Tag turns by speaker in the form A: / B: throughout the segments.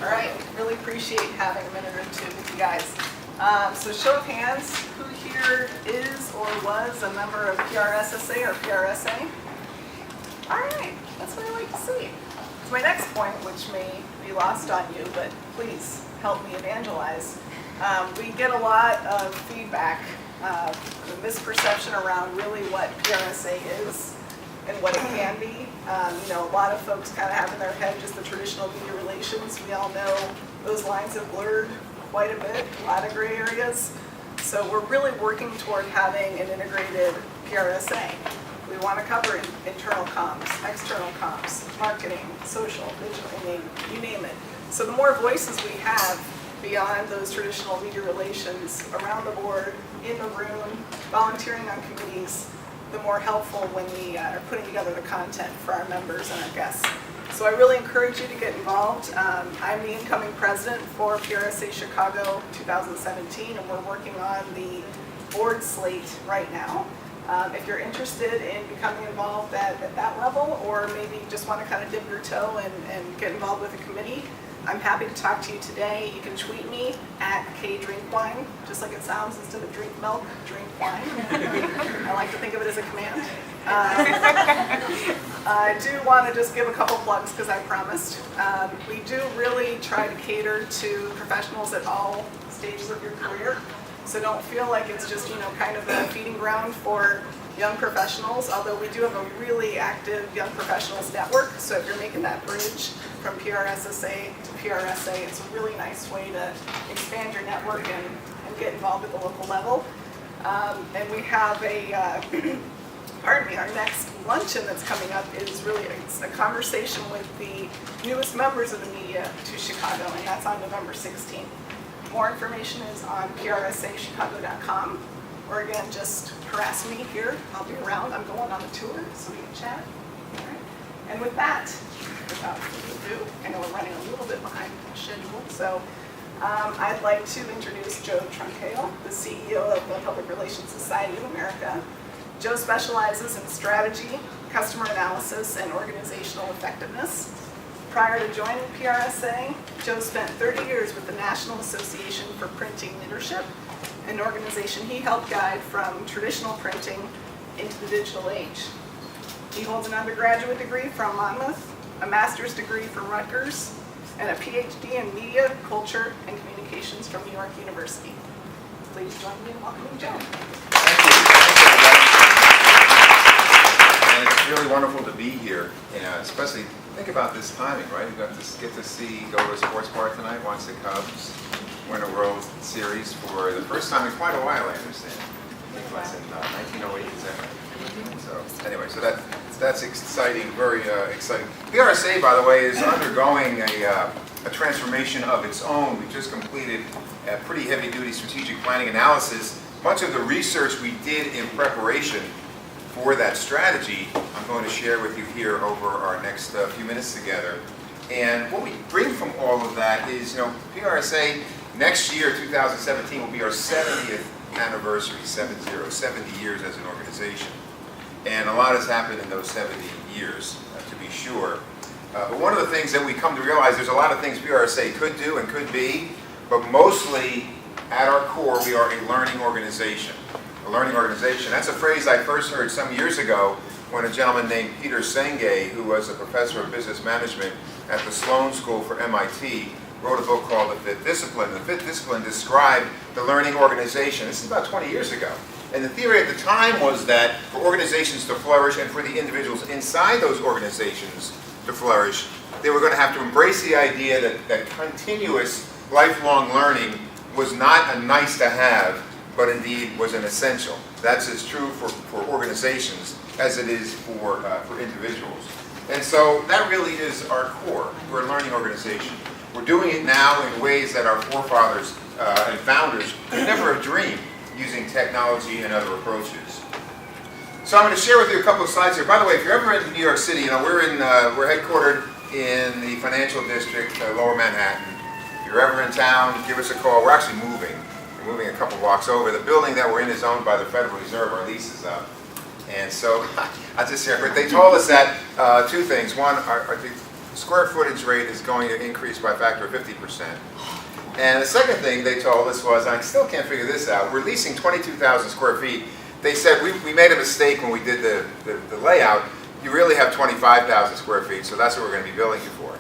A: All right, really appreciate having a minute or two with you guys. So show of hands, who here is or was a member of PRSSA or PRSA? All right, that's what I like to see. So my next point, which may be lost on you, but please help me evangelize. We get a lot of feedback, the misperception around really what PRSA is and what it can be. A lot of folks kind of have in their head just the traditional media relations. We all know those lines have blurred quite a bit, a lot of gray areas. So we're really working toward having an integrated PRSA. We want to cover internal comms, external comms, marketing, social, digital, you name it. So the more voices we have beyond those traditional media relations, around the board, in the room, volunteering on committees, the more helpful when we are putting together the content for our members and our guests. So I really encourage you to get involved. I'm the incoming president for PRSA Chicago 2017, and we're working on the board slate right now. If you're interested in becoming involved at that level, or maybe just want to kind of dip your toe and get involved with a committee, I'm happy to talk to you today. You can tweet me at @KDrinkWine, just like it sounds. Instead of drink milk, drink wine. I like to think of it as a command. I do want to just give a couple plugs because I promised. We do really try to cater to professionals at all stages of your career. So don't feel like it's just, kind of a feeding ground for young professionals, although we do have a really active young professionals network. So if you're making that bridge from PRSSA to PRSA, it's a really nice way to expand your network and get involved at the local level. And we have our next luncheon that's coming up is really a conversation with the newest members of the media to Chicago, and that's on November 16th. More information is on prsachicago.com, or again, just harass me here. I'll be around. I'm going on a tour, so we can chat. All right. And with that, without further ado, I know we're running a little bit behind schedule, so I'd like to introduce Joe Truncale, the CEO of the Public Relations Society of America. Joe specializes in strategy, customer analysis, and organizational effectiveness. Prior to joining PRSA, Joe spent 30 years with the National Association for Printing Leadership, an organization he helped guide from traditional printing into the digital age. He holds an undergraduate degree from Monmouth, a master's degree from Rutgers, and a PhD in media, culture, and communications from New York University. Please join me in welcoming Joe.
B: And it's really wonderful to be here, especially think about this timing, right? We got to get to go to a sports bar tonight, watch the Cubs win a World Series for the first time in quite a while, I understand. I think it was in 1908, is that right? So anyway, so that's exciting, very exciting. PRSA, by the way, is undergoing a transformation of its own. We just completed a pretty heavy-duty strategic planning analysis. Much of the research we did in preparation for that strategy, I'm going to share with you here over our next few minutes together. And what we bring from all of that is, PRSA next year, 2017, will be our 70th anniversary, 70 years as an organization. And a lot has happened in those 70 years, to be sure. But one of the things that we come to realize, there's a lot of things PRSA could do and could be, but mostly at our core, we are a learning organization. A learning organization. That's a phrase I first heard some years ago when a gentleman named Peter Senge, who was a professor of business management at the Sloan School for MIT, wrote a book called The Fifth Discipline. The Fifth Discipline described the learning organization. This is about 20 years ago. And the theory at the time was that for organizations to flourish and for the individuals inside those organizations to flourish, they were going to have to embrace the idea that continuous lifelong learning was not a nice to have, but indeed was an essential. That's as true for organizations as it is for individuals. And so that really is our core. We're a learning organization. We're doing it now in ways that our forefathers and founders could never have dreamed, using technology and other approaches. So I'm going to share with you a couple of slides here. By the way, if you're ever in New York City, we're headquartered in the financial district, Lower Manhattan. If you're ever in town, give us a call. We're actually moving. We're moving a couple blocks over. The building that we're in is owned by the Federal Reserve. Our lease is up. And so, I just share, but they told us that two things. One, square footage rate is going to increase by a factor of 50%. And the second thing they told us was, and I still can't figure this out, we're leasing 22,000 square feet. They said, we made a mistake when we did the layout. You really have 25,000 square feet, so that's what we're going to be billing you for.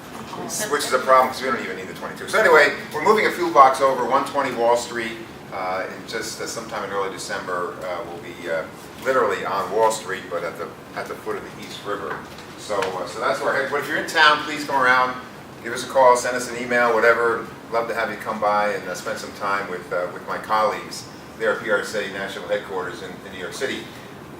B: Which is a problem because we don't even need the 22. So anyway, we're moving a few blocks over, 120 Wall Street, and just sometime in early December, we'll be literally on Wall Street, but at the foot of the East River. So that's where we're headed. But if you're in town, please come around, give us a call, send us an email, whatever. Love to have you come by and spend some time with my colleagues there at PRSA National Headquarters in New York City.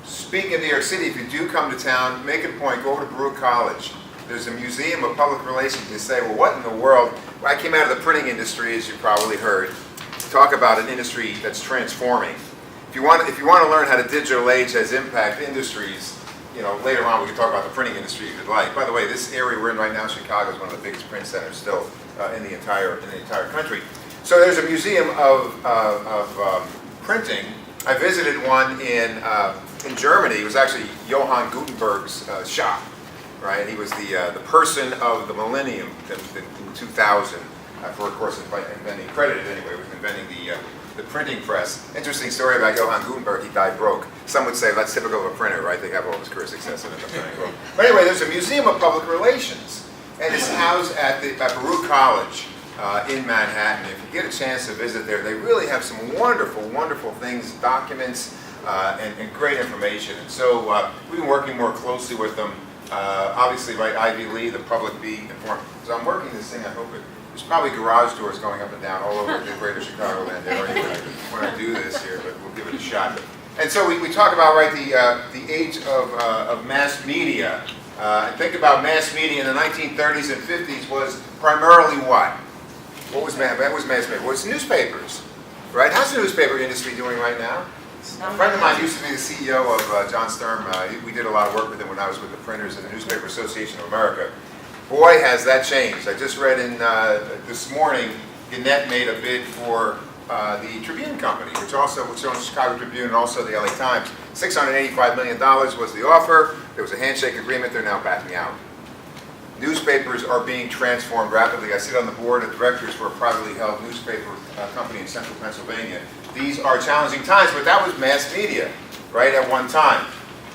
B: Speaking of New York City, if you do come to town, make it a point, go over to Baruch College. There's a museum of public relations. You say, well, what in the world? Well, I came out of the printing industry, as you probably heard, to talk about an industry that's transforming. If you want to learn how the digital age has impacted industries, later on we can talk about the printing industry if you'd like. By the way, this area we're in right now, Chicago, is one of the biggest print centers still in the entire country. So there's a museum of printing. I visited one in Germany. It was actually Johann Gutenberg's shop, right? He was the person of the millennium in 2000 for, of course, credited anyway, with inventing the printing press. Interesting story about Johann Gutenberg. He died broke. Some would say that's typical of a printer, right? They have all this career success and end up dying broke. But anyway, there's a museum of public relations, and it's housed at Baruch College in Manhattan. If you get a chance to visit there, they really have some wonderful, wonderful things, documents, and great information. And so we've been working more closely with them. Obviously, right, Ivy Lee, the public be informed. So I'm working this thing. I hope there's probably garage doors going up and down all over the greater Chicagoland area when I do this here, but we'll give it a shot. And so we talk about, right, the age of mass media. Think about mass media in the 1930s and 50s was primarily what? What was mass media? Well, it's newspapers, right? How's the newspaper industry doing right now? A friend of mine used to be the CEO of John Sturm. We did a lot of work with him when I was with the Printers and the Newspaper Association of America. Boy, has that changed. I just read in this morning, Gannett made a bid for the Tribune Company, which owns the Chicago Tribune and also the LA Times. $685 million was the offer. There was a handshake agreement. They're now backing out. Newspapers are being transformed rapidly. I sit on the board of directors for a privately held newspaper company in central Pennsylvania. These are challenging times, but that was mass media, right, at one time.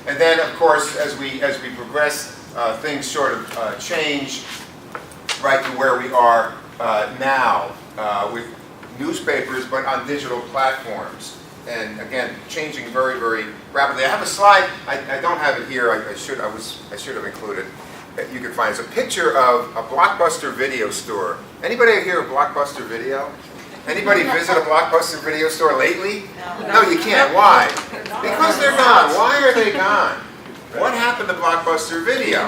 B: And then, of course, as we progress, things sort of change right to where we are now with newspapers, but on digital platforms. And again, changing very, very rapidly. I have a slide. I don't have it here. I should have included. You can find it's a picture of a Blockbuster video store. Anybody here a Blockbuster Video? Anybody visit a Blockbuster video store lately? No, you can't. Why? Because they're gone. Why are they gone? What happened to Blockbuster Video?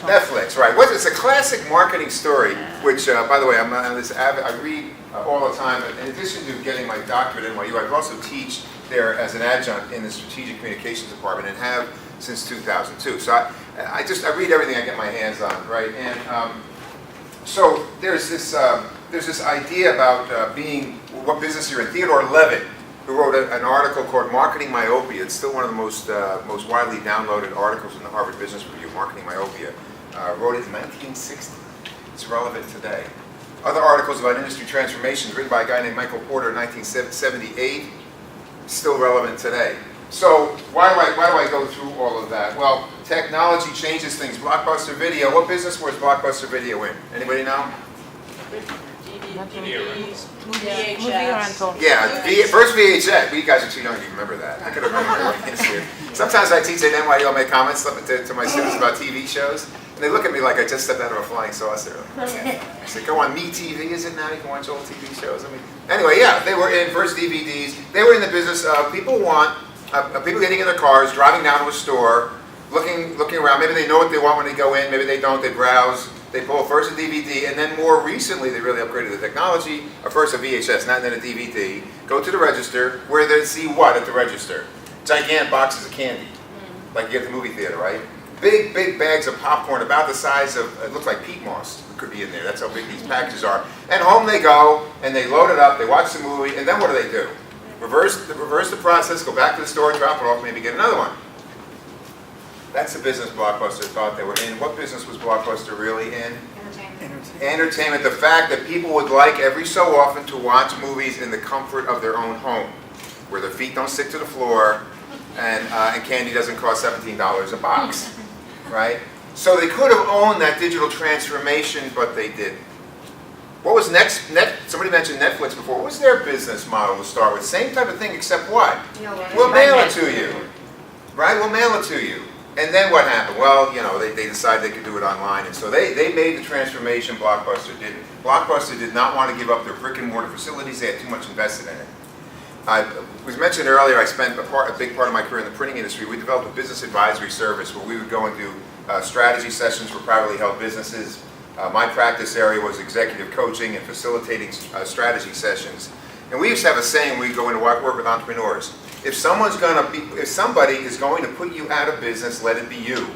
B: Netflix, right. It's a classic marketing story, which, by the way, I read all the time. In addition to getting my doctorate at NYU, I also teach there as an adjunct in the Strategic Communications Department and have since 2002. So I read everything I get my hands on, right? And so there's this idea about being what business you're in. Theodore Levitt, who wrote an article called "Marketing Myopia." It's still one of the most widely downloaded articles in the Harvard Business Review. Marketing Myopia, wrote it in 1960. It's relevant today. Other articles about industry transformations written by a guy named Michael Porter in 1978, still relevant today. So why do I go through all of that? Well, technology changes things. Blockbuster Video. What business was Blockbuster Video in? Anybody know?
C: VHS.
B: Yeah, first VHS. You guys are too young to remember that. I could have remembered it. Sometimes I teach at NYU, I'll make comments to my students about TV shows, and they look at me like I just stepped out of a flying saucer. I said, go on, MeTV, is it now? You can watch old TV shows. Anyway, yeah, they were in first DVDs. They were in the business of people getting in their cars, driving down to a store, looking around. Maybe they know what they want when they go in. Maybe they don't. They browse. They pull first a DVD, and then more recently they really upgraded the technology. First a VHS, and then a DVD. Go to the register, where they see what at the register? Gigantic boxes of candy, like you get at the movie theater, right? Big bags of popcorn about the size of, it looks like peat moss could be in there. That's how big these packages are. And home they go, and they load it up, they watch the movie, and then what do? Reverse the process, go back to the store, drop it off, maybe get another one. That's the business Blockbuster thought they were in. What business was Blockbuster really in? Entertainment. The fact that people would like every so often to watch movies in the comfort of their own home, where their feet don't stick to the floor, and candy doesn't cost $17 a box, right? So they could have owned that digital transformation, but they didn't. What was next? Somebody mentioned Netflix before. What was their business model to start with? Same type of thing, except what? We'll mail it to you, right? We'll mail it to you. And then what happened? Well, you know, they decided they could do it online, and so they made the transformation. Blockbuster didn't. Blockbuster did not want to give up their brick and mortar facilities. They had too much invested in it. It was mentioned earlier, I spent a big part of my career in the printing industry. We developed a business advisory service where we would go and do strategy sessions for privately held businesses. My practice area was executive coaching and facilitating strategy sessions. And we used to have a saying when we go into work with entrepreneurs. If somebody is going to put you out of business, let it be you.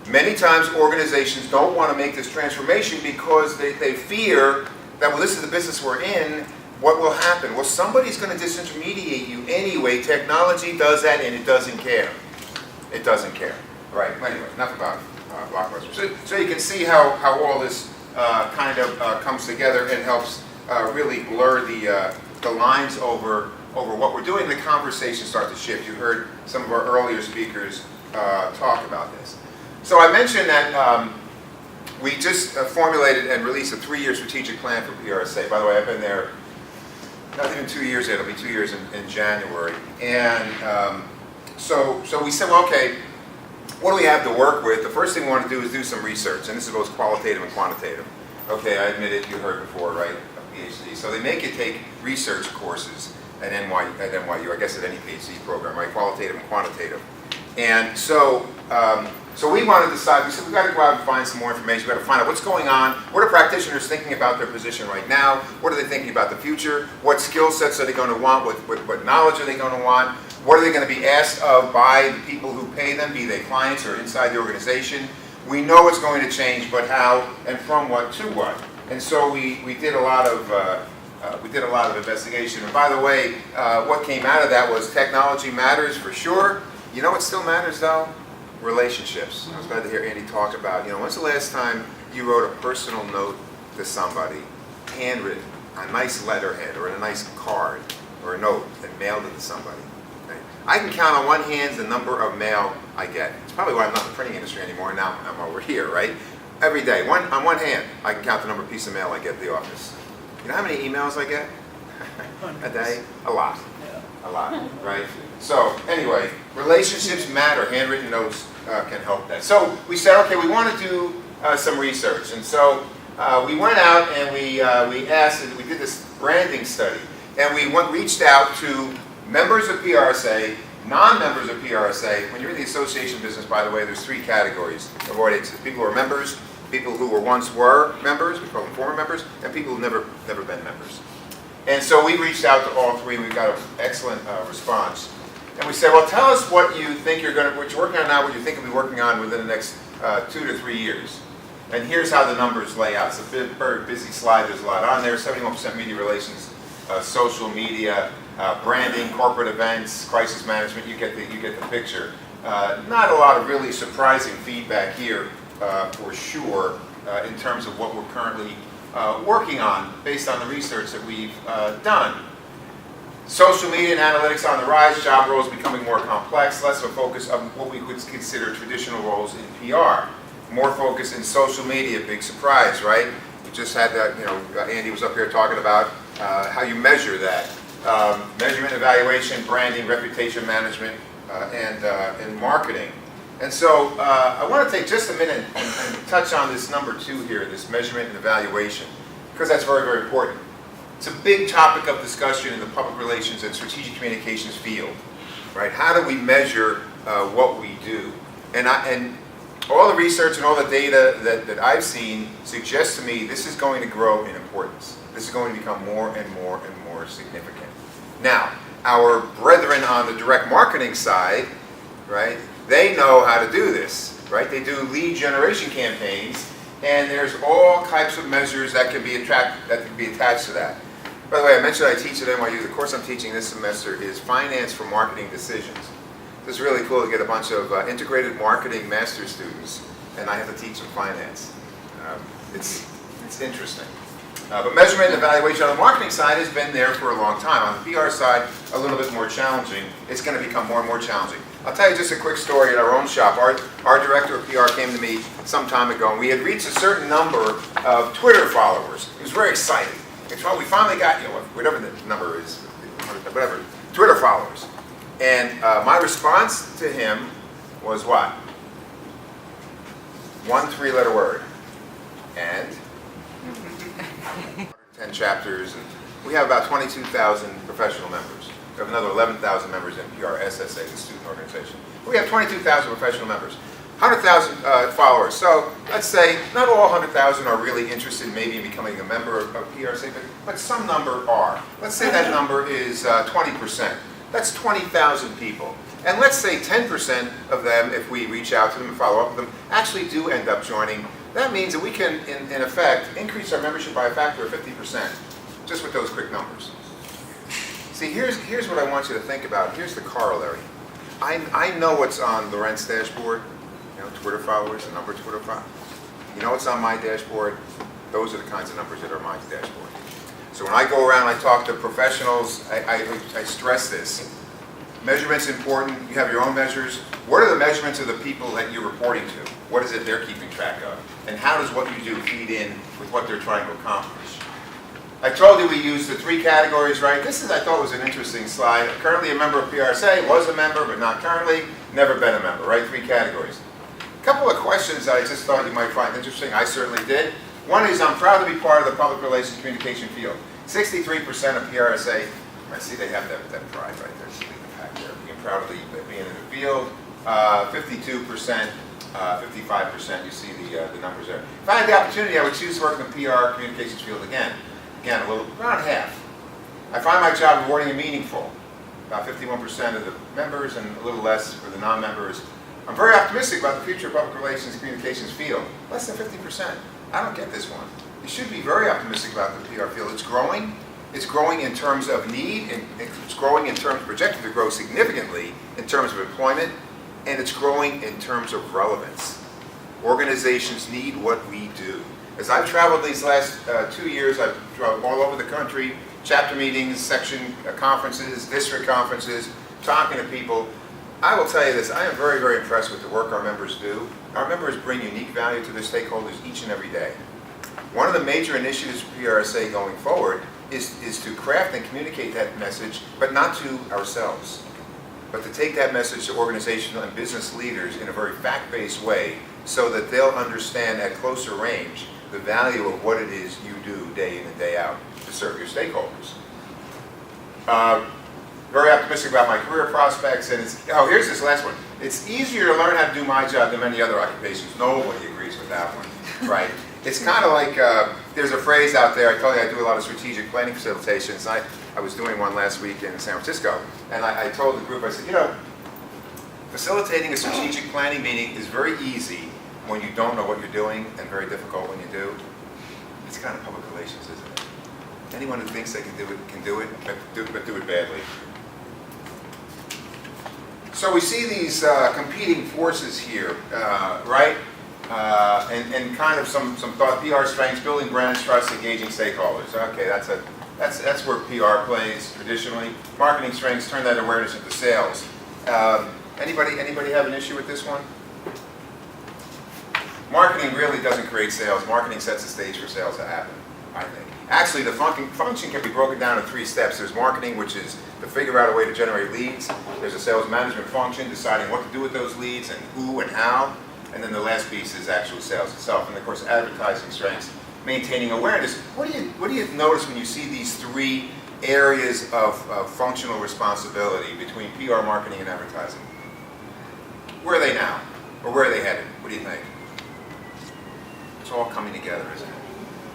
B: Many times organizations don't want to make this transformation because they fear that, well, this is the business we're in, what will happen? Well, somebody's going to disintermediate you anyway. Technology does that, and it doesn't care. It doesn't care. Right, anyway, enough about Blockbuster. So you can see how all this kind of comes together and helps really blur the lines over what we're doing. The conversation starts to shift. You heard some of our earlier speakers talk about this. So I mentioned that we just formulated and released a 3-year strategic plan for PRSA. By the way, I've been there not even 2 years yet. It'll be 2 years in January. And so we said, well, okay, what do we have to work with? The first thing we want to do is do some research, and this is both qualitative and quantitative. Okay, I admit it, you heard before, right? A PhD. So they make you take research courses at NYU, I guess at any PhD program, right? Qualitative and quantitative. And so we wanted to decide, we said we've got to go out and find some more information. We've got to find out what's going on. What are practitioners thinking about their position right now? What are they thinking about the future? What skill sets are they going to want? What knowledge are they going to want? What are they going to be asked of by the people who pay them, be they clients or inside the organization? We know it's going to change, but how and from what to what? And so we did a lot of investigation. And by the way, what came out of that was technology matters for sure. You know what still matters though? Relationships. I was glad to hear Andy talk about, when's the last time you wrote a personal note to somebody, handwritten, a nice letterhead or a nice card or a note, and mailed it to somebody? Okay. I can count on one hand the number of mail I get. It's probably why I'm not in the printing industry anymore. Now I'm over here, right? Every day, on one hand, I can count the number of pieces of mail I get at the office. You know how many emails I get a day? A lot. A lot, right? So anyway, relationships matter. Handwritten notes can help that. So we said, okay, we want to do some research. And so we went out and we asked, and we did this branding study. And we reached out to members of PRSA, non-members of PRSA. When you're in the association business, by the way, there's 3 categories of audiences. People who are members, people who once were members, we call them former members, and people who've never been members. And so we reached out to all 3. We got an excellent response. And we said, well, tell us what you think what you're working on now, what you think you'll be working on within the next 2 to 3 years. And here's how the numbers lay out. It's a very busy slide. There's a lot on there. 71% media relations, social media, branding, corporate events, crisis management. You get the picture. Not a lot of really surprising feedback here, for sure, in terms of what we're currently working on based on the research that we've done. Social media and analytics on the rise, job roles becoming more complex, less of a focus of what we would consider traditional roles in PR. More focus in social media, big surprise, right? We just had that, Andy was up here talking about how you measure that. Measurement, evaluation, branding, reputation management, and marketing. And so I want to take just a minute and touch on this number 2 here, this measurement and evaluation, because that's very, very important. It's a big topic of discussion in the public relations and strategic communications field, right? How do we measure what we do? And all the research and all the data that I've seen suggests to me this is going to grow in importance. This is going to become more and more and more significant. Now, our brethren on the direct marketing side, right? They know how to do this, right? They do lead generation campaigns, and there's all types of measures that can be attached to that. By the way, I mentioned I teach at NYU. The course I'm teaching this semester is Finance for Marketing Decisions. It's really cool to get a bunch of integrated marketing master students, and I have to teach them finance. It's interesting. But measurement and evaluation on the marketing side has been there for a long time. On the PR side, a little bit more challenging. It's going to become more and more challenging. I'll tell you just a quick story at our own shop. Our director of PR came to me some time ago, and we had reached a certain number of Twitter followers. It was very exciting. It's well, we finally got, whatever the number is, whatever, Twitter followers. And my response to him was what? One 3-letter word. And 10 chapters, and we have about 22,000 professional members. We have another 11,000 members in PR SSA, the student organization. We have 22,000 professional members, 100,000 followers. So let's say not all 100,000 are really interested maybe in becoming a member of PRSA, but some number are. Let's say that number is 20%. That's 20,000 people. And let's say 10% of them, if we reach out to them and follow up with them, actually do end up joining. That means that we can, in effect, increase our membership by a factor of 50%, just with those quick numbers. See, here's what I want you to think about. Here's the corollary. I know what's on Laurent's dashboard, Twitter followers, the number of Twitter followers. You know what's on my dashboard? Those are the kinds of numbers that are my dashboard. So when I go around and I talk to professionals, I stress this. Measurement's important. You have your own measures. What are the measurements of the people that you're reporting to? What is it they're keeping track of? And how does what you do feed in with what they're trying to accomplish? I told you we use the 3 categories, right? This is, I thought, was an interesting slide. Currently a member of PRSA, was a member, but not currently, never been a member, right? 3 categories. A couple of questions I just thought you might find interesting. I certainly did. One is, I'm proud to be part of the public relations communication field. 63% of PRSA, I see they have that pride right there, just leave the pack there, being proud of being in the field. 52%, 55%, you see the numbers there. If I had the opportunity, I would choose to work in the PR communications field again. Again, around half. I find my job rewarding and meaningful. About 51% of the members and a little less for the non-members. I'm very optimistic about the future of public relations and communications field. Less than 50%. I don't get this one. You should be very optimistic about the PR field. It's growing. It's growing in terms of need, and it's growing in terms, projected to grow significantly in terms of employment, and it's growing in terms of relevance. Organizations need what we do. As I've traveled these last 2 years, I've traveled all over the country, chapter meetings, section conferences, district conferences, talking to people. I will tell you this, I am very, very impressed with the work our members do. Our members bring unique value to their stakeholders each and every day. One of the major initiatives for PRSA going forward is to craft and communicate that message, but not to ourselves, but to take that message to organizational and business leaders in a very fact-based way so that they'll understand at closer range the value of what it is you do day in and day out to serve your stakeholders. Very optimistic about my career prospects, and here's this last one. It's easier to learn how to do my job than many other occupations. Nobody agrees with that one, right? It's kind of like, there's a phrase out there, I told you I do a lot of strategic planning facilitations. I was doing one last week in San Francisco, and I told the group, I said, facilitating a strategic planning meeting is very easy when you don't know what you're doing, and very difficult when you do. It's kind of public relations, isn't it? Anyone who thinks they can do it, but do it badly. So we see these competing forces here, right? And kind of some thought. PR strengths, building brand trust, engaging stakeholders. Okay, that's where PR plays traditionally. Marketing strengths, turn that awareness into sales. Anybody have an issue with this one? Marketing really doesn't create sales. Marketing sets the stage for sales to happen, I think. Actually, the function can be broken down in 3 steps. There's marketing, which is to figure out a way to generate leads. There's a sales management function, deciding what to do with those leads and who and how. And then the last piece is actual sales itself. And of course, advertising strengths, maintaining awareness. What do you notice when you see these 3 areas of functional responsibility between PR, marketing, and advertising? Where are they now? Or where are they headed? What do you think? It's all coming together, isn't it?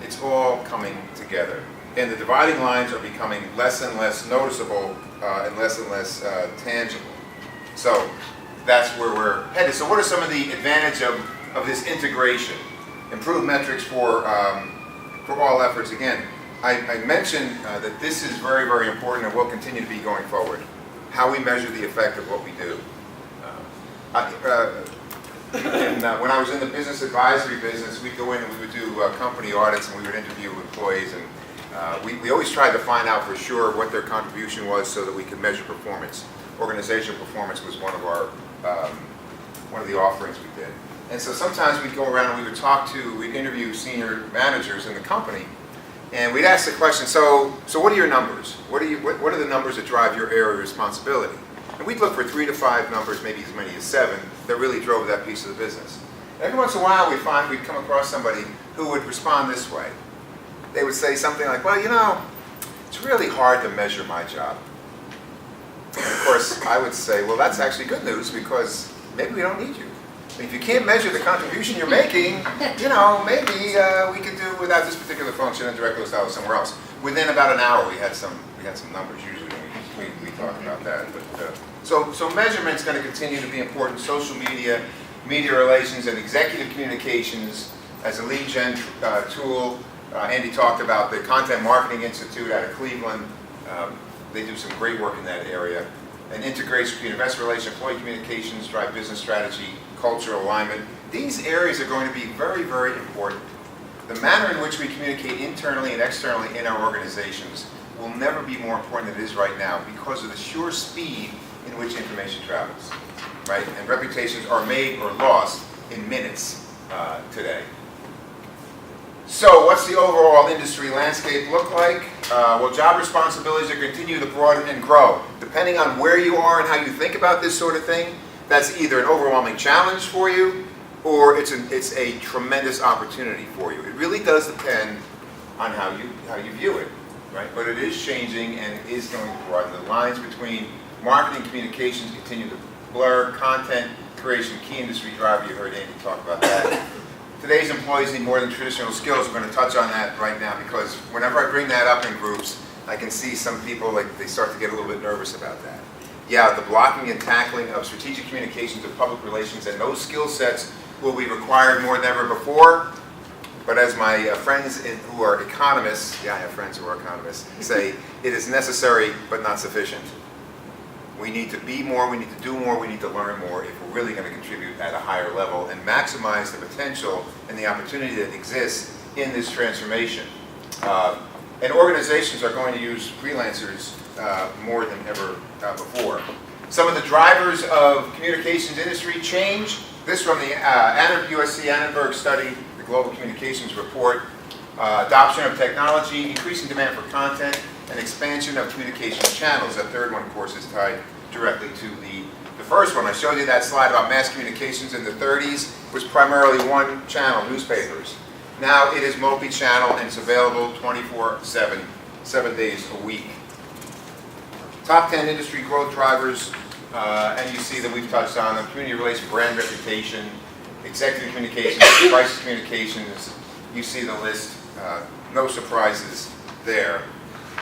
B: It's all coming together. And the dividing lines are becoming less and less noticeable and less tangible. So that's where we're headed. So what are some of the advantages of this integration? Improved metrics for all efforts. Again, I mentioned that this is very, very important and will continue to be going forward. How we measure the effect of what we do. When I was in the business advisory business, we'd go in and we would do company audits and we would interview employees, and we always tried to find out for sure what their contribution was so that we could measure performance. Organizational performance was one of the offerings we did. And so sometimes we'd go around and we'd interview senior managers in the company, and we'd ask the question, so what are your numbers? What are the numbers that drive your area of responsibility? And we'd look for 3 to 5 numbers, maybe as many as 7, that really drove that piece of the business. And every once in a while we'd come across somebody who would respond this way. They would say something like, well, it's really hard to measure my job. And of course, I would say, well, that's actually good news, because maybe we don't need you. If you can't measure the contribution you're making, maybe we could do without this particular function and direct those dollars somewhere else. Within about an hour, we had some numbers. Usually we talk about that. But so measurement's going to continue to be important. Social media, media relations, and executive communications as a lead gen tool. Andy talked about the Content Marketing Institute out of Cleveland. They do some great work in that area. And integration between investor relations, employee communications, drive business strategy, cultural alignment. These areas are going to be very, very important. The manner in which we communicate internally and externally in our organizations will never be more important than it is right now, because of the sheer speed in which information travels, right? And reputations are made or lost in minutes today. So what's the overall industry landscape look like? Well, job responsibilities are continue to broaden and grow. Depending on where you are and how you think about this sort of thing, that's either an overwhelming challenge for you, or it's a tremendous opportunity for you. It really does depend on how you view it, right? But it is changing, and it is going to broaden. The lines between marketing and communications continue to blur. Content creation, key industry driver. You heard Andy talk about that. Today's employees need more than traditional skills. We're going to touch on that right now, because whenever I bring that up in groups, I can see some people, they start to get a little bit nervous about that. Yeah, the blocking and tackling of strategic communications and public relations, and those skill sets will be required more than ever before. But as my friends who are economists, I have friends who are economists, say, it is necessary but not sufficient. We need to be more, we need to do more, we need to learn more if we're really going to contribute at a higher level and maximize the potential and the opportunity that exists in this transformation. And organizations are going to use freelancers more than ever before. Some of the drivers of communications industry change. This from the USC Annenberg study, the Global Communications Report. Adoption of technology, increasing demand for content, and expansion of communication channels. That third one, of course, is tied directly to the first one. I showed you that slide about mass communications in the 30s. Was primarily one channel, newspapers. Now it is multi-channel, and it's available 24/7, 7 days a week. Top 10 industry growth drivers, and you see that we've touched on them: community relations, brand reputation, executive communications, crisis communications. You see the list, no surprises there.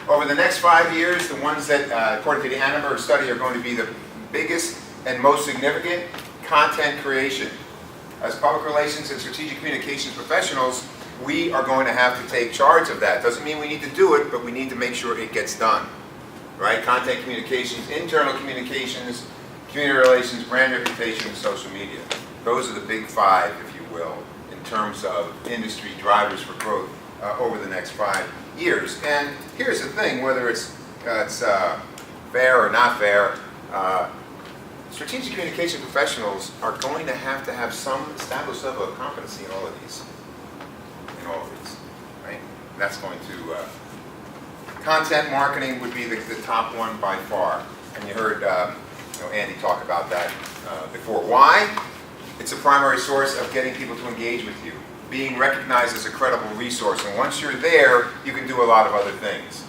B: Over the next 5 years, the ones that, according to the Annenberg study, are going to be the biggest and most significant: content creation. As public relations and strategic communications professionals, we are going to have to take charge of that. Doesn't mean we need to do it, but we need to make sure it gets done. Right? Content communications, internal communications, community relations, brand reputation, and social media. Those are the big 5, if you will, in terms of industry drivers for growth over the next 5 years. And here's the thing, whether it's fair or not fair, strategic communication professionals are going to have some established level of competency in all of these. Right? That's going to, content marketing would be the top one by far. And you heard Andy talk about that before. Why? It's a primary source of getting people to engage with you, being recognized as a credible resource. And once you're there, you can do a lot of other things.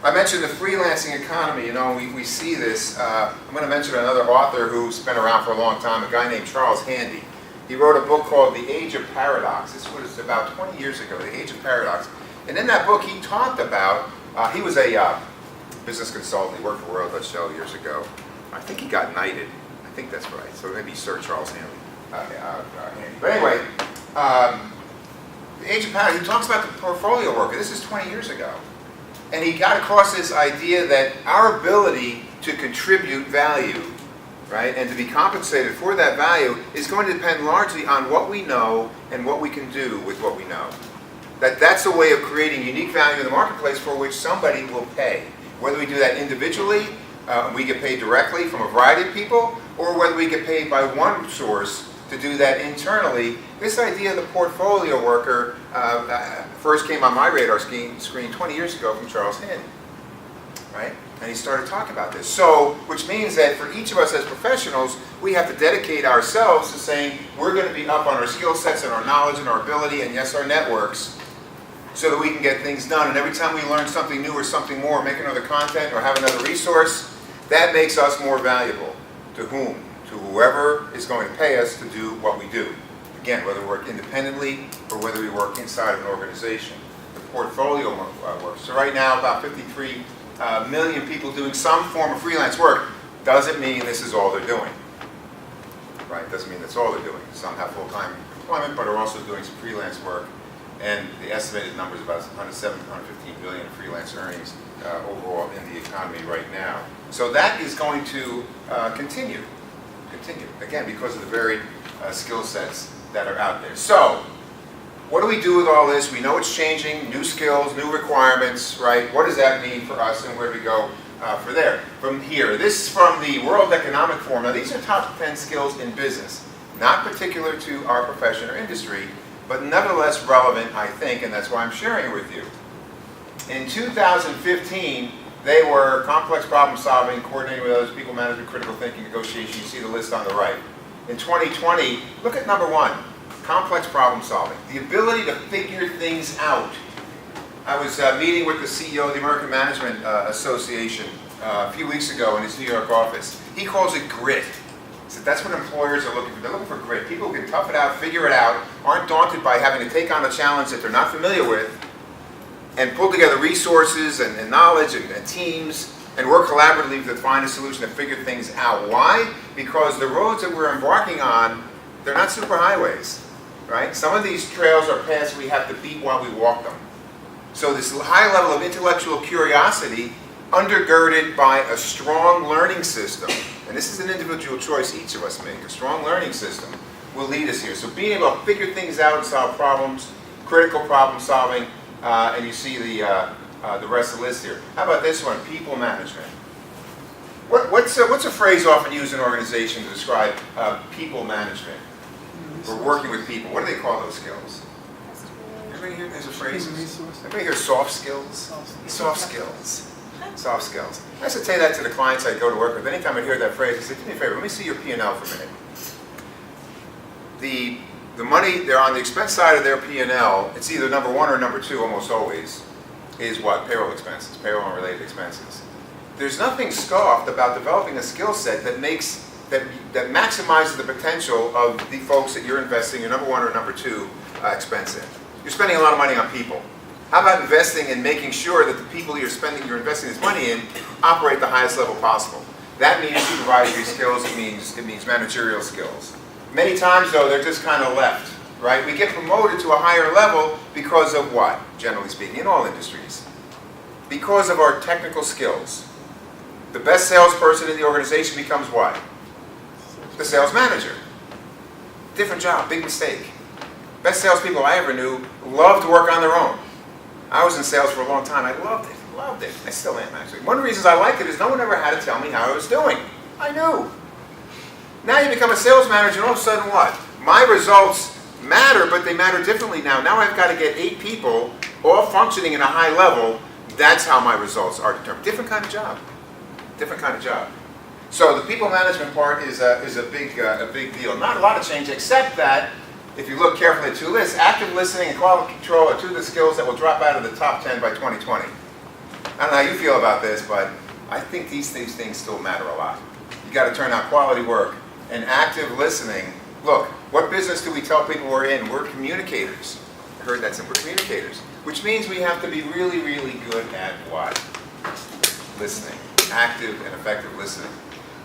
B: I mentioned the freelancing economy. We see this. I'm going to mention another author who's been around for a long time, a guy named Charles Handy. He wrote a book called The Age of Paradox. This was about 20 years ago, The Age of Paradox. And in that book, he talked about, he was a business consultant. He worked for Royal Dutch Shell years ago. I think he got knighted. I think that's right. So maybe Sir Charles Handy. But anyway, The Age of Paradox, he talks about the portfolio worker. This is 20 years ago. And he got across this idea that our ability to contribute value right? And to be compensated for that value is going to depend largely on what we know and what we can do with what we know. That's a way of creating unique value in the marketplace for which somebody will pay. Whether we do that individually, we get paid directly from a variety of people, or whether we get paid by one source to do that internally. This idea of the portfolio worker first came on my radar screen 20 years ago from Charles Hind, right? And he started talking about this. So, which means that for each of us as professionals, we have to dedicate ourselves to saying we're going to be up on our skill sets and our knowledge and our ability and yes, our networks, so that we can get things done. And every time we learn something new or something more, make another content or have another resource, that makes us more valuable. To whom? To whoever is going to pay us to do what we do. Again, whether we work independently or whether we work inside of an organization. The portfolio work. So right now, about 53 million people doing some form of freelance work. Doesn't mean this is all they're doing. Right? Doesn't mean that's all they're doing. Some have full-time employment, but are also doing some freelance work. And the estimated number is about 107, 115 billion freelance earnings overall in the economy right now. So that is going to continue, again, because of the varied skill sets that are out there. So, what do we do with all this? We know it's changing, new skills, new requirements, right? What does that mean for us and where do we go from here? This is from the World Economic Forum. Now, these are top 10 skills in business, not particular to our profession or industry, but nevertheless relevant, I think, and that's why I'm sharing it with you. In 2015, they were complex problem solving, coordinating with others, people management, critical thinking, negotiation. You see the list on the right. In 2020, look at number 1, complex problem solving. The ability to figure things out. I was meeting with the CEO of the American Management Association a few weeks ago in his New York office. He calls it grit. He said that's what employers are looking for. They're looking for grit. People who can tough it out, figure it out, aren't daunted by having to take on a challenge that they're not familiar with, and pull together resources and knowledge and teams and work collaboratively to find a solution to figure things out. Why? Because the roads that we're embarking on, they're not super highways, right? Some of these trails are paths we have to beat while we walk them. So this high level of intellectual curiosity undergirded by a strong learning system, and this is an individual choice each of us make, a strong learning system will lead us here. So being able to figure things out and solve problems, critical problem solving, and you see the rest of the list here. How about this one, people management? What's a phrase often used in organizations to describe people management? Or working with people. What do they call those skills? Everybody here, there's a phrase. Everybody hear soft skills? Soft skills. Soft skills. I used to say that to the clients I go to work with. Anytime I hear that phrase, I say, do me a favor, let me see your P&L for a minute. The money, they're on the expense side of their P&L, it's either number 1 or number 2, almost always, is what? Payroll expenses, payroll and related expenses. There's nothing scoffed about developing a skill set that that maximizes the potential of the folks that you're investing your number 1 or number 2 expense in. You're spending a lot of money on people. How about investing in making sure that the people you're investing this money in operate the highest level possible? That means supervisory skills, it means managerial skills. Many times though, they're just kind of left, right? We get promoted to a higher level because of what, generally speaking, in all industries? Because of our technical skills. The best salesperson in the organization becomes what? The sales manager. Different job, big mistake. Best salespeople I ever knew loved to work on their own. I was in sales for a long time. I loved it. I still am, actually. One of the reasons I liked it is no one ever had to tell me how I was doing. I knew. Now you become a sales manager and all of a sudden what? My results matter, but they matter differently now. Now I've got to get 8 people all functioning in a high level. That's how my results are determined. Different kind of job. Different kind of job. So the people management part is a big deal. Not a lot of change, except that if you look carefully at 2 lists, active listening and quality control are 2 of the skills that will drop out of the top 10 by 2020. I don't know how you feel about this, but I think these things still matter a lot. You got to turn out quality work and active listening. Look, what business do we tell people we're in? We're communicators. I heard that, we're communicators, which means we have to be really, really good at what? Listening, active and effective listening.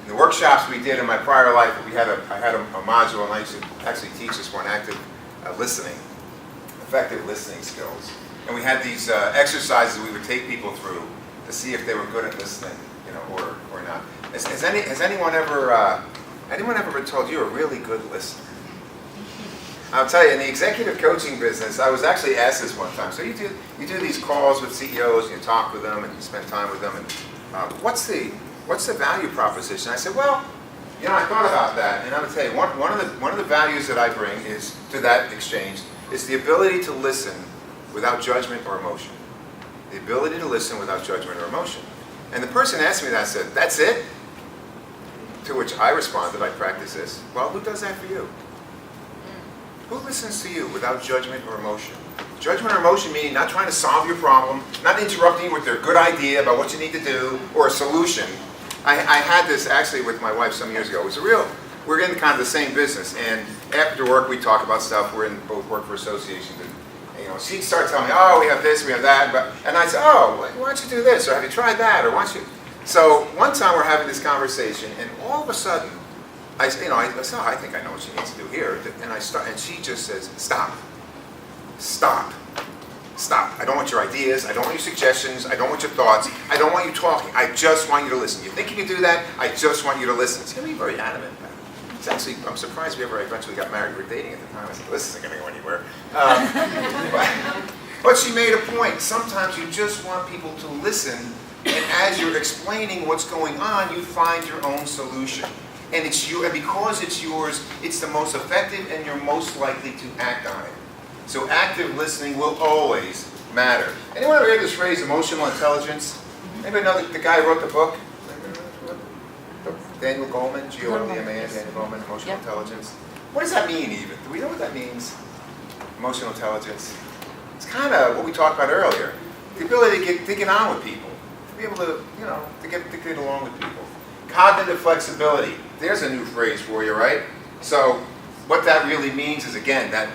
B: In the workshops we did in my prior life, I had a module, and I used to actually teach this one, active listening, effective listening skills. And we had these exercises we would take people through to see if they were good at listening, or not. Has anyone ever Anyone ever been told you're a really good listener? I'll tell you, in the executive coaching business, I was actually asked this one time. So you do these calls with CEOs, and you talk with them, and you spend time with them, and what's the value proposition? I said, well, I thought about that, and I'm going to tell you, one of the values that I bring is to that exchange is the ability to listen without judgment or emotion. The ability to listen without judgment or emotion. And the person asked me that, said, that's it? To which I responded, I practice this, well, who does that for you? Who listens to you without judgment or emotion? Judgment or emotion meaning not trying to solve your problem, not interrupting you with their good idea about what you need to do or a solution. I had this actually with my wife some years ago. It was we're in kind of the same business, and after work we talk about stuff. We're in both work for associations, and she'd start telling me, oh, we have this, we have that, and I'd say, oh, why don't you do this, or have you tried that, or why don't you? So one time we're having this conversation, and all of a sudden, I said, I think I know what she needs to do here, and she just says, stop. I don't want your ideas, I don't want your suggestions, I don't want your thoughts, I don't want you talking, I just want you to listen. You think you can do that? I just want you to listen. It's going to be very adamant. It's actually, I'm surprised we ever eventually got married. We were dating at the time. I said, this isn't going to go anywhere. But she made a point. Sometimes you just want people to listen, and as you're explaining what's going on, you find your own solution. And it's you, and because it's yours, it's the most effective, and you're most likely to act on it. So active listening will always matter. Anyone ever heard this phrase, emotional intelligence? Anybody know the guy who wrote the book? Daniel Goleman, G-O-L-E-M-A-N, Daniel Goleman, emotional intelligence. What does that mean even? Do we know what that means? Emotional intelligence. It's kind of what we talked about earlier. The ability to get on with people. To be able to, to get along with people. Cognitive flexibility. There's a new phrase for you, right? So what that really means is, again, that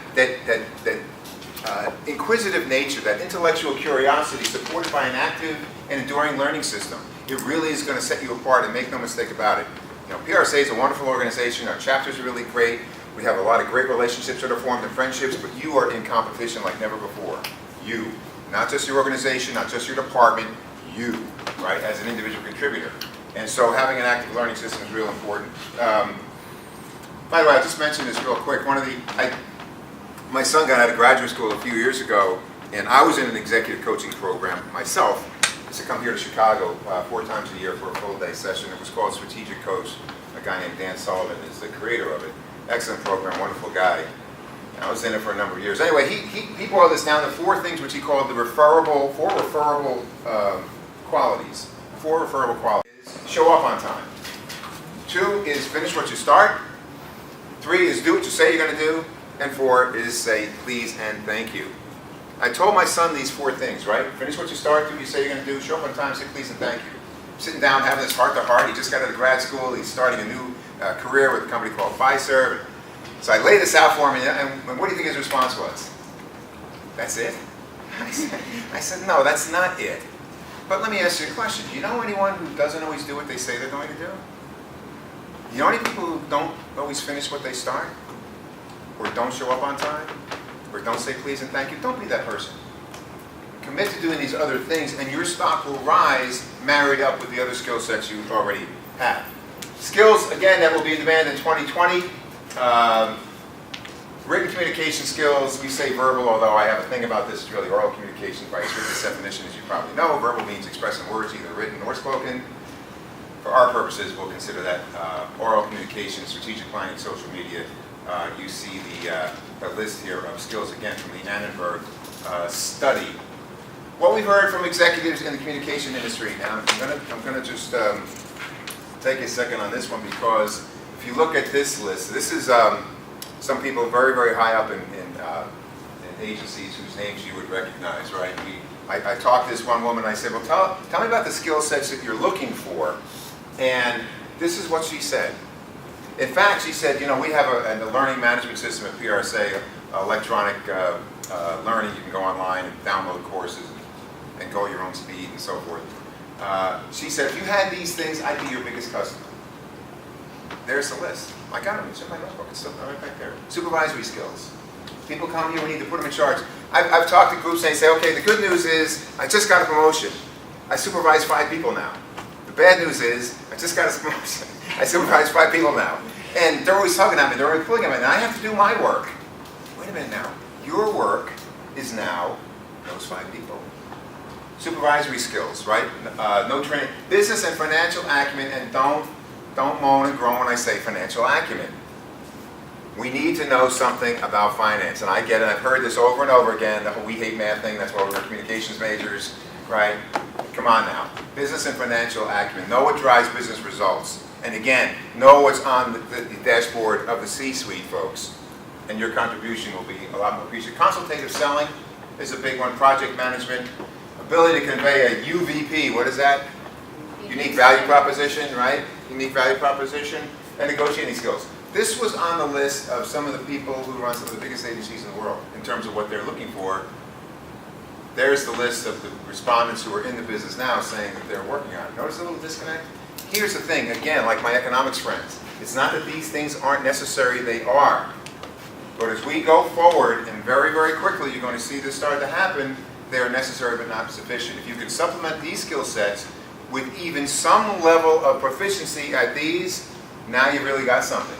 B: inquisitive nature, that intellectual curiosity supported by an active and enduring learning system. It really is going to set you apart, and make no mistake about it. PRSA is a wonderful organization. Our chapters are really great. We have a lot of great relationships that are formed and friendships, but you are in competition like never before. You. Not just your organization, not just your department, you, right, as an individual contributor. And so having an active learning system is real important. By the way, I'll just mention this real quick. My son got out of graduate school a few years ago, and I was in an executive coaching program myself. I used to come here to Chicago 4 times a year for a full-day session. It was called Strategic Coach. A guy named Dan Sullivan is the creator of it. Excellent program, wonderful guy. And I was in it for a number of years. Anyway, he boiled this down to 4 things which he called the four referable qualities. 4 referable qualities. Show up on time. 2 is finish what you start. 3 is do what you say you're going to do. And 4 is say please and thank you. I told my son these 4 things, right? Finish what you start, do what you say you're going to do, show up on time, say please and thank you. Sitting down, having this heart-to-heart. He just got out of grad school. He's starting a new career with a company called Fiserv. So I laid this out for him, and what do you think his response was? That's it? I said, no, that's not it. But let me ask you a question. Do you know anyone who doesn't always do what they say they're going to do? You know any people who don't always finish what they start? Or don't show up on time? Or don't say please and thank you? Don't be that person. Commit to doing these other things, and your stock will rise married up with the other skill sets you already have. Skills, again, that will be in demand in 2020. Written communication skills, we say verbal, although I have a thing about this, it's really oral communication by its written definition, as you probably know. Verbal means expressing words, either written or spoken. For our purposes, we'll consider that oral communication, strategic planning, social media. You see the list here of skills, again, from the Annenberg study. What we've heard from executives in the communication industry. Now, I'm going to just take a second on this one, because if you look at this list, this is some people very, very high up in agencies whose names you would recognize, right? I talked to this one woman, and I said, well, tell me about the skill sets that you're looking for. And this is what she said. In fact, she said, we have a learning management system at PRSA, electronic learning. You can go online and download courses and go at your own speed and so forth. She said, if you had these things, I'd be your biggest customer. There's the list. I got them. It's in my notebook. It's still right back there. Supervisory skills. People come here, we need to put them in charge. I've talked to groups and they say, okay, the good news is I just got a promotion. I supervise 5 people now. The bad news is I just got a promotion. I supervise 5 people now. And they're always tugging at me, they're always pulling at me, and I have to do my work. Wait a minute now. Your work is now those 5 people. Supervisory skills, right? No training. Business and financial acumen, and don't moan and groan when I say financial acumen. We need to know something about finance, and I get it. I've heard this over and over again, the whole we hate math thing, that's why we're communications majors, right? Come on now. Business and financial acumen. Know what drives business results. And again, know what's on the dashboard of the C-suite, folks. And your contribution will be a lot more appreciated. Consultative selling is a big one. Project management. Ability to convey a UVP. What is that? Unique value proposition, right? Unique value proposition. And negotiating skills. This was on the list of some of the people who run some of the biggest agencies in the world in terms of what they're looking for. There's the list of the respondents who are in the business now saying that they're working on it. Notice a little disconnect? Here's the thing, again, like my economics friends. It's not that these things aren't necessary, they are. But as we go forward, and very, very quickly, you're going to see this start to happen, they are necessary but not sufficient. If you can supplement these skill sets with even some level of proficiency at these, now you've really got something.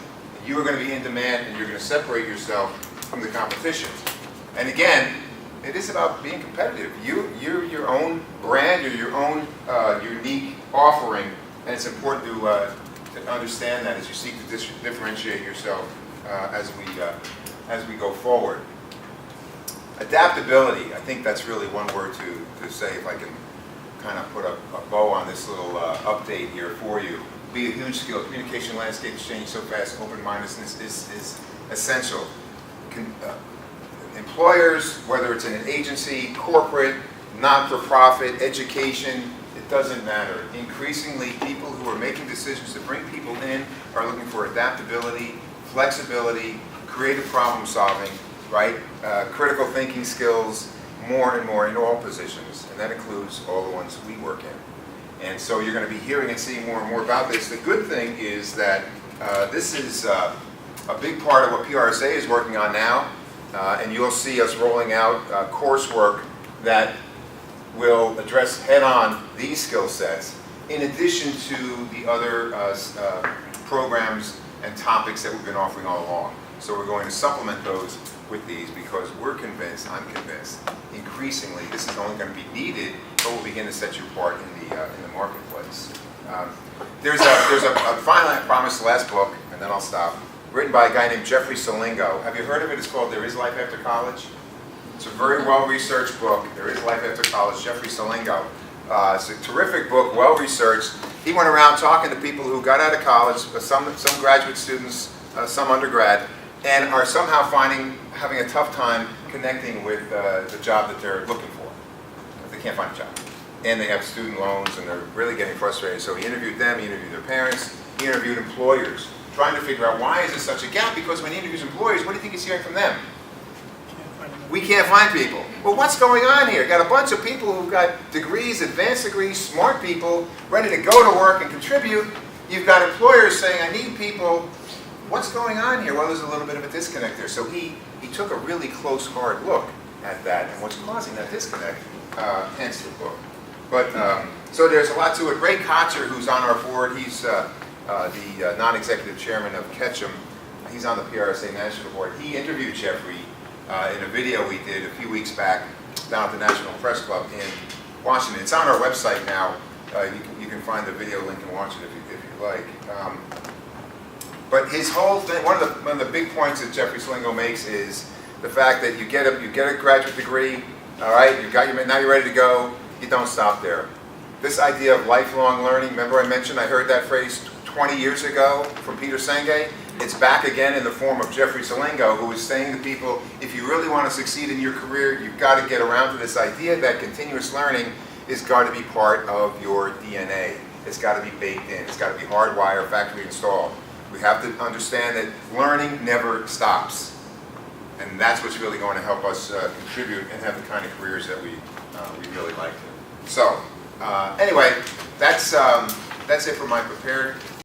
B: You are going to be in demand and you're going to separate yourself from the competition. And again, it is about being competitive. You're your own brand, you're your own unique offering, and it's important to understand that as you seek to differentiate yourself as we go forward. Adaptability, I think that's really one word to say, if I can kind of put a bow on this little update here for you. Be a huge skill. Communication landscape is changing so fast. Open-mindedness is essential. Employers, whether it's in an agency, corporate, not-for-profit, education, it doesn't matter. Increasingly, people who are making decisions to bring people in are looking for adaptability, flexibility, creative problem solving, right? Critical thinking skills, more and more in all positions, and that includes all the ones we work in. And so you're going to be hearing and seeing more and more about this. The good thing is that this is a big part of what PRSA is working on now, and you'll see us rolling out coursework that will address head-on these skill sets, in addition to the other programs and topics that we've been offering all along. So we're going to supplement those with these because we're convinced, I'm convinced, increasingly this is only going to be needed, but will begin to set you apart in the marketplace. There's a final, I promise, the last book, and then I'll stop, written by a guy named Jeffrey Salingo. Have you heard of it? It's called There Is Life After College. It's a very well-researched book. There Is Life After College, Jeffrey Salingo. It's a terrific book, well-researched. He went around talking to people who got out of college, some graduate students, some undergrad, and are somehow having a tough time connecting with the job that they're looking for. They can't find a job. And they have student loans, and they're really getting frustrated. So he interviewed them, he interviewed their parents, he interviewed employers, trying to figure out why is there such a gap, because when he interviews employers, what do you think he's hearing from them? We can't find people. Well, what's going on here? Got a bunch of people who've got degrees, advanced degrees, smart people, ready to go to work and contribute. You've got employers saying, I need people. What's going on here? Well, there's a little bit of a disconnect there. So he took a really close, hard look at that and what's causing that disconnect, hence the book. But, so there's a lot to it. Ray Kotzer, who's on our board, he's the non-executive chairman of Ketchum. He's on the PRSA National Board. He interviewed Jeffrey in a video we did a few weeks back down at the National Press Club in Washington. It's on our website now. You can find the video link and watch it if you like. But his whole thing, one of the big points that Jeffrey Salingo makes is the fact that you get a graduate degree, all right, now you're ready to go. You don't stop there. This idea of lifelong learning, remember I mentioned, I heard that phrase 20 years ago from Peter Senge? It's back again in the form of Jeffrey Salingo, who is saying to people, if you really want to succeed in your career, you've got to get around to this idea that continuous learning has got to be part of your DNA. It's got to be baked in. It's got to be hardwired, factory installed. We have to understand that learning never stops. And that's what's really going to help us contribute and have the kind of careers that we really like to. So, anyway, that's it for my prepared